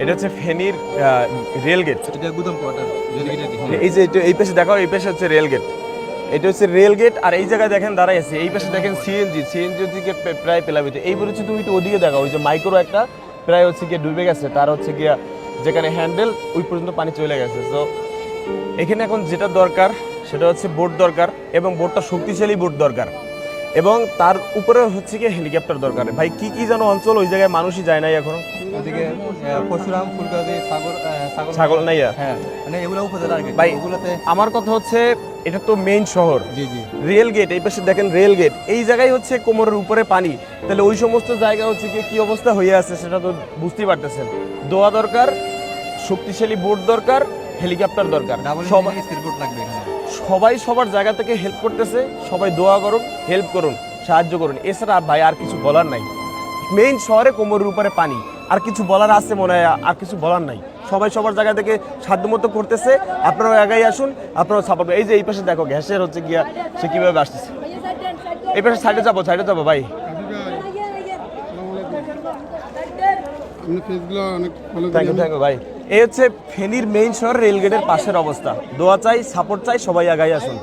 এটা হচ্ছে ফেনীর রেল গেট। এটা গুদাম কোয়ার্টার। এই যে এই পাশে দেখাও, এই পাশে হচ্ছে রেল গেট। এটা হচ্ছে রেল গেট। আর এই জায়গায় দেখেন দাঁড়াই আছে, এই পাশে দেখেন সিএনজি হচ্ছে প্রায় প্লাবিত। এই বলেছি তুমি একটু ওদিকে দেখাও, ওই যে মাইক্রো একটা প্রায় হচ্ছে গিয়ে ডুবে গেছে, তার হচ্ছে গিয়া যেখানে হ্যান্ডেল ওই পর্যন্ত পানি চলে গেছে। তো এখানে এখন যেটা দরকার সেটা হচ্ছে বোট দরকার, এবং বোটটা শক্তিশালী বোট দরকার, এবং তার উপরে হচ্ছে গিয়ে হেলিকপ্টার দরকার। ভাই কি কি যেন অঞ্চল, ওই জায়গায় মানুষই যায় নাই এখনো। ওদিকে পরশুরাম, ফুলগাজী, ছাগল নাইয়া। হ্যাঁ, মানে এগুলো উপজেলা আর কি। ভাই ওগুলোতে আমার কথা হচ্ছে এটা তো মেইন শহর, জি জি রেল গেট, এই পাশে দেখেন রেল গেট, এই জায়গায় হচ্ছে কোমরের উপরে পানি, তাহলে ওই সমস্ত জায়গা হচ্ছে কি অবস্থা হয়ে আছে সেটা তো বুঝতেই পারতেছেন। দোয়া দরকার, শক্তিশালী বোট দরকার, হেলিকপ্টার দরকার। ডাবল সবাই স্পিড বোট লাগবে এখানে। সবাই সবার জায়গা থেকে হেল্প করতেছে, সবাই দোয়া করুন, হেল্প করুন, সাহায্য করুন। এছাড়া ভাই আর কিছু বলার নাই। মেইন শহরে কোমরের উপরে পানি, আর কিছু বলার আছে মনে হয়? আর কিছু বলার নাই। সবাই সবার জায়গা থেকে সাধ্যমতো করতেছে। আপনারাও এগাই আসুন, আপনারাও সাপোর্ট। এই যে এই পাশে দেখো গ্যাসের হচ্ছে গিয়া সে কিভাবে আসতেছে। এই পাশে সাইডে যাবো ভাই। থ্যাংক ইউ ভাই। এই হচ্ছে ফেনীর মেইন শহর রেলগেটের পাশের অবস্থা। দোয়া চাই, সাপোর্ট চাই, সবাই আগাই আসুন।